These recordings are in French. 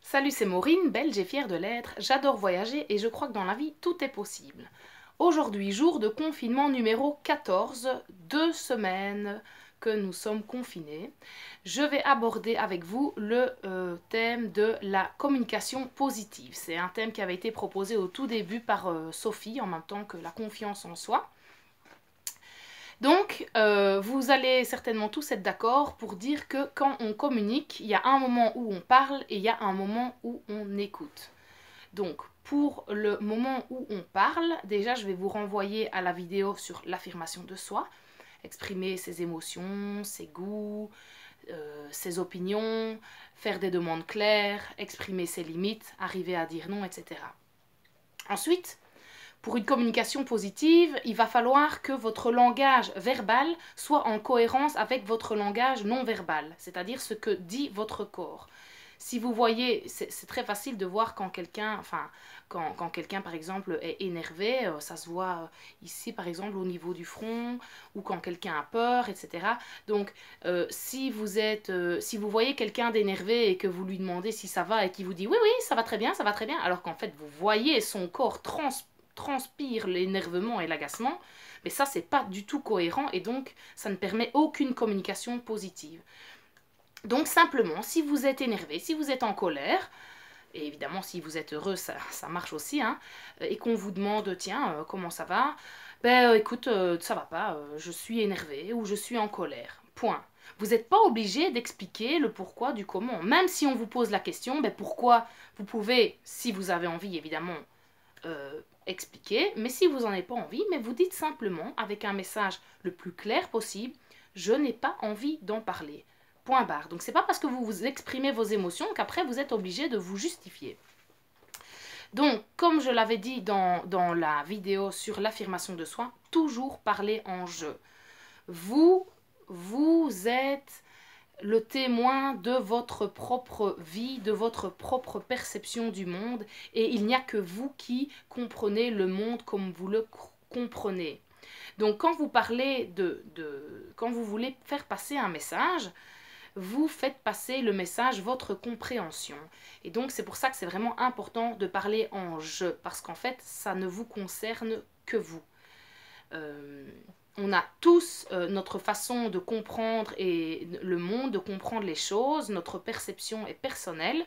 Salut, c'est Maureen, belge et fière de l'être. J'adore voyager et je crois que dans la vie, tout est possible. Aujourd'hui, jour de confinement numéro 14, 2 semaines que nous sommes confinés. Je vais aborder avec vous le thème de la communication positive. C'est un thème qui avait été proposé au tout début par Sophie, en même temps que la confiance en soi. Donc, vous allez certainement tous être d'accord pour dire que quand on communique, il y a un moment où on parle et il y a un moment où on écoute. Donc, pour le moment où on parle, déjà, je vais vous renvoyer à la vidéo sur l'affirmation de soi, exprimer ses émotions, ses goûts, ses opinions, faire des demandes claires, exprimer ses limites, arriver à dire non, etc. Ensuite, pour une communication positive, il va falloir que votre langage verbal soit en cohérence avec votre langage non verbal, c'est-à-dire ce que dit votre corps. Si vous voyez, c'est très facile de voir quand quelqu'un, quand quelqu'un par exemple est énervé, ça se voit ici par exemple au niveau du front, ou quand quelqu'un a peur, etc. Donc si vous voyez quelqu'un d'énervé et que vous lui demandez si ça va et qu'il vous dit oui oui ça va très bien, alors qu'en fait vous voyez son corps transpire l'énervement et l'agacement, mais ça c'est pas du tout cohérent et donc ça ne permet aucune communication positive. Donc simplement, si vous êtes énervé, si vous êtes en colère, et évidemment si vous êtes heureux, ça marche aussi, hein, et qu'on vous demande, tiens, comment ça va? Ben écoute, ça va pas, je suis énervé ou je suis en colère. Point. Vous n'êtes pas obligé d'expliquer le pourquoi du comment. Même si on vous pose la question, ben pourquoi, vous pouvez, si vous avez envie évidemment, expliquer, mais si vous n'en avez pas envie, mais vous dites simplement, avec un message le plus clair possible, je n'ai pas envie d'en parler. Point barre. Donc c'est pas parce que vous vous exprimez vos émotions qu'après vous êtes obligé de vous justifier. Donc, comme je l'avais dit dans la vidéo sur l'affirmation de soi, toujours parler en je. Vous êtes le témoin de votre propre vie, de votre propre perception du monde, et il n'y a que vous qui comprenez le monde comme vous le comprenez. Donc quand vous parlez quand vous voulez faire passer un message, vous faites passer le message, votre compréhension. Et donc c'est pour ça que c'est vraiment important de parler en je, parce qu'en fait ça ne vous concerne que vous. On a tous notre façon de comprendre et le monde, de comprendre les choses, notre perception est personnelle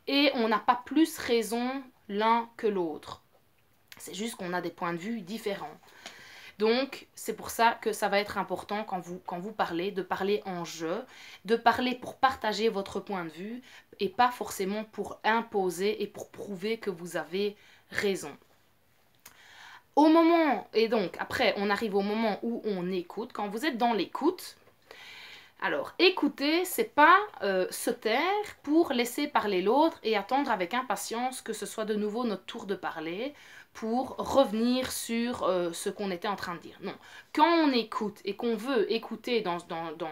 et on n'a pas plus raison l'un que l'autre. C'est juste qu'on a des points de vue différents. Donc, c'est pour ça que ça va être important quand vous parlez, de parler en je, de parler pour partager votre point de vue et pas forcément pour imposer et pour prouver que vous avez raison. Au moment, et donc après on arrive au moment où on écoute, quand vous êtes dans l'écoute, alors écouter c'est pas se taire pour laisser parler l'autre et attendre avec impatience que ce soit de nouveau notre tour de parler pour revenir sur ce qu'on était en train de dire. Non, quand on écoute et qu'on veut écouter dans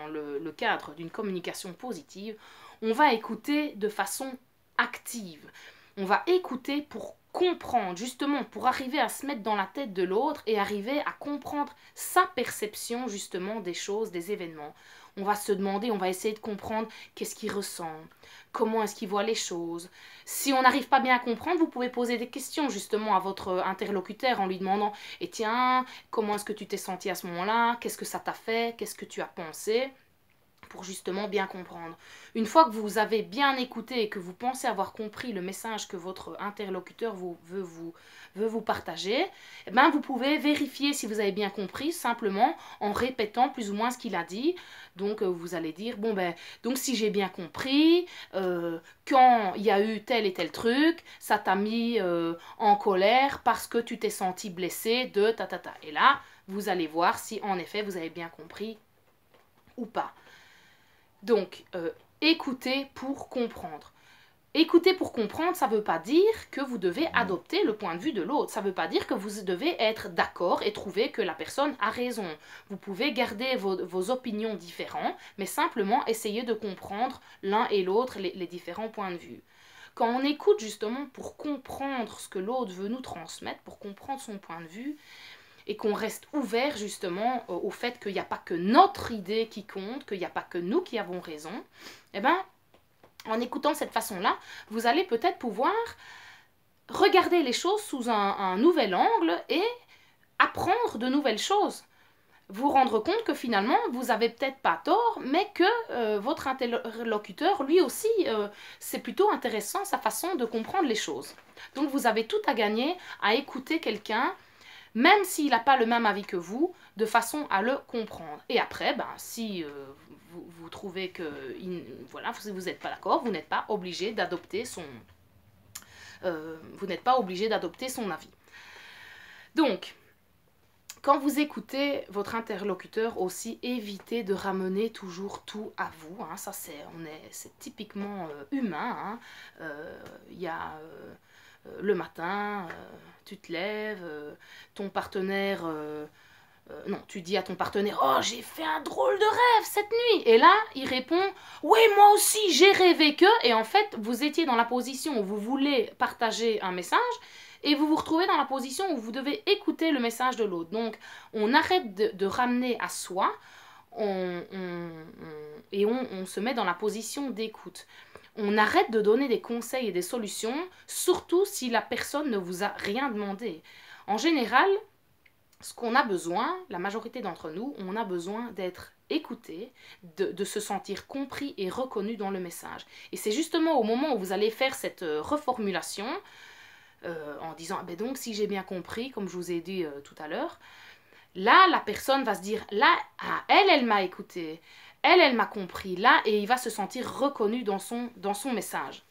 le cadre d'une communication positive, on va écouter de façon active. On va écouter pour comprendre, justement, pour arriver à se mettre dans la tête de l'autre et arriver à comprendre sa perception, justement, des choses, des événements. On va se demander, on va essayer de comprendre qu'est-ce qu'il ressent, comment est-ce qu'il voit les choses. Si on n'arrive pas bien à comprendre, vous pouvez poser des questions, justement, à votre interlocuteur en lui demandant « Et tiens, comment est-ce que tu t'es senti à ce moment-là? Qu'est-ce que ça t'a fait? Qu'est-ce que tu as pensé ?» pour justement bien comprendre. Une fois que vous avez bien écouté et que vous pensez avoir compris le message que votre interlocuteur veut vous partager, eh ben vous pouvez vérifier si vous avez bien compris simplement en répétant plus ou moins ce qu'il a dit. Donc vous allez dire, bon ben, donc si j'ai bien compris, quand il y a eu tel et tel truc, ça t'a mis en colère parce que tu t'es senti blessé de ta ta ta. Et là, vous allez voir si en effet vous avez bien compris ou pas. Donc, écouter pour comprendre. Écouter pour comprendre, ça ne veut pas dire que vous devez adopter le point de vue de l'autre. Ça ne veut pas dire que vous devez être d'accord et trouver que la personne a raison. Vous pouvez garder vos opinions différentes, mais simplement essayer de comprendre l'un et l'autre, les différents points de vue. Quand on écoute justement pour comprendre ce que l'autre veut nous transmettre, pour comprendre son point de vue, et qu'on reste ouvert justement au fait qu'il n'y a pas que notre idée qui compte, qu'il n'y a pas que nous qui avons raison, eh ben, En écoutant de cette façon-là, vous allez peut-être pouvoir regarder les choses sous un nouvel angle et apprendre de nouvelles choses. Vous rendre compte que finalement, vous n'avez peut-être pas tort, mais que votre interlocuteur, lui aussi, c'est plutôt intéressant sa façon de comprendre les choses. Donc vous avez tout à gagner à écouter quelqu'un, même s'il n'a pas le même avis que vous, de façon à le comprendre. Et après, ben, si vous trouvez que voilà, vous n'êtes pas d'accord, vous n'êtes pas obligé d'adopter son avis. Donc, quand vous écoutez votre interlocuteur aussi, évitez de ramener toujours tout à vous. Hein. Ça, c'est typiquement humain. Il y a le matin, tu te lèves, ton partenaire... non, tu dis à ton partenaire, oh, j'ai fait un drôle de rêve cette nuit. Et là, il répond, oui, moi aussi, j'ai rêvé que. Et en fait, vous étiez dans la position où vous voulez partager un message et vous vous retrouvez dans la position où vous devez écouter le message de l'autre. Donc, on arrête de ramener à soi on se met dans la position d'écoute. On arrête de donner des conseils et des solutions, surtout si la personne ne vous a rien demandé. En général, ce qu'on a besoin, la majorité d'entre nous, on a besoin d'être écouté, de se sentir compris et reconnu dans le message. Et c'est justement au moment où vous allez faire cette reformulation, en disant ah ben donc si j'ai bien compris, comme je vous ai dit tout à l'heure, là la personne va se dire là ah, elle m'a écouté, elle m'a compris là, et il va se sentir reconnu dans son message.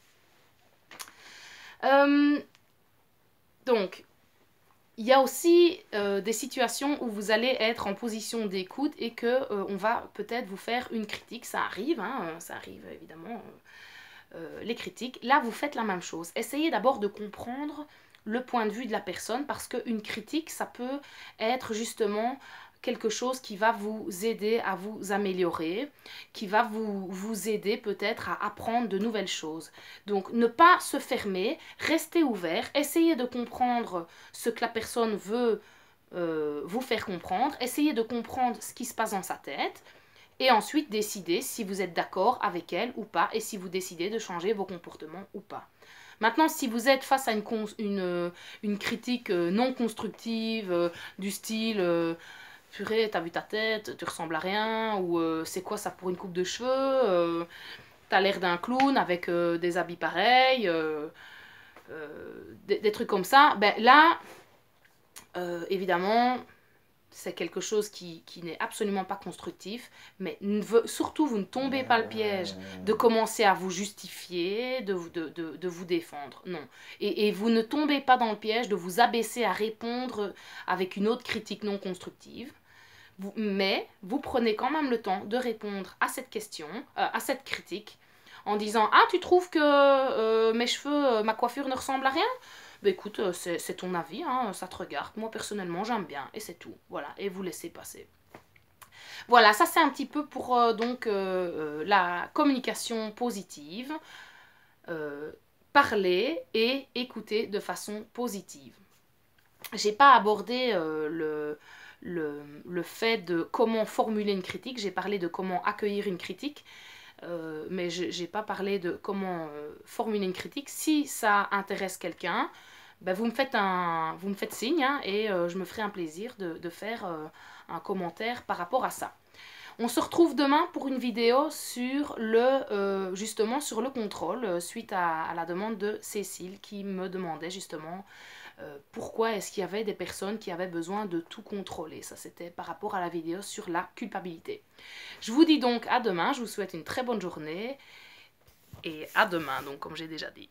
Donc il y a aussi des situations où vous allez être en position d'écoute et que on va peut-être vous faire une critique. Ça arrive, hein, ça arrive évidemment, les critiques. Là, vous faites la même chose. Essayez d'abord de comprendre le point de vue de la personne, parce qu'une critique, ça peut être justement quelque chose qui va vous aider à vous améliorer, qui va vous aider peut-être à apprendre de nouvelles choses. Donc ne pas se fermer, restez ouvert, essayez de comprendre ce que la personne veut vous faire comprendre, essayez de comprendre ce qui se passe dans sa tête, et ensuite décider si vous êtes d'accord avec elle ou pas, et si vous décidez de changer vos comportements ou pas. Maintenant, si vous êtes face à une critique non constructive, du style purée, t'as vu ta tête, tu ressembles à rien, ou c'est quoi ça pour une coupe de cheveux, t'as l'air d'un clown avec des habits pareils, des trucs comme ça, ben là, évidemment, c'est quelque chose qui n'est absolument pas constructif, mais surtout vous ne tombez pas le piège de commencer à vous justifier, de vous défendre, non. Et vous ne tombez pas dans le piège de vous abaisser à répondre avec une autre critique non constructive, mais vous prenez quand même le temps de répondre à cette question, à cette critique, en disant « Ah, tu trouves que mes cheveux, ma coiffure ne ressemble à rien ?» Bah écoute, c'est ton avis, hein, ça te regarde. Moi, personnellement, j'aime bien, et c'est tout. Voilà, et vous laissez passer. Voilà, ça c'est un petit peu pour la communication positive. Parler et écouter de façon positive. J'ai pas abordé le fait de comment formuler une critique, j'ai parlé de comment accueillir une critique, mais je n'ai pas parlé de comment formuler une critique. Si ça intéresse quelqu'un, ben vous me faites signe, hein, et je me ferai un plaisir de faire un commentaire par rapport à ça. On se retrouve demain pour une vidéo sur justement sur le contrôle, suite à la demande de Cécile qui me demandait justement pourquoi est-ce qu'il y avait des personnes qui avaient besoin de tout contrôler. Ça, c'était par rapport à la vidéo sur la culpabilité. Je vous dis donc à demain, je vous souhaite une très bonne journée et à demain, donc comme j'ai déjà dit.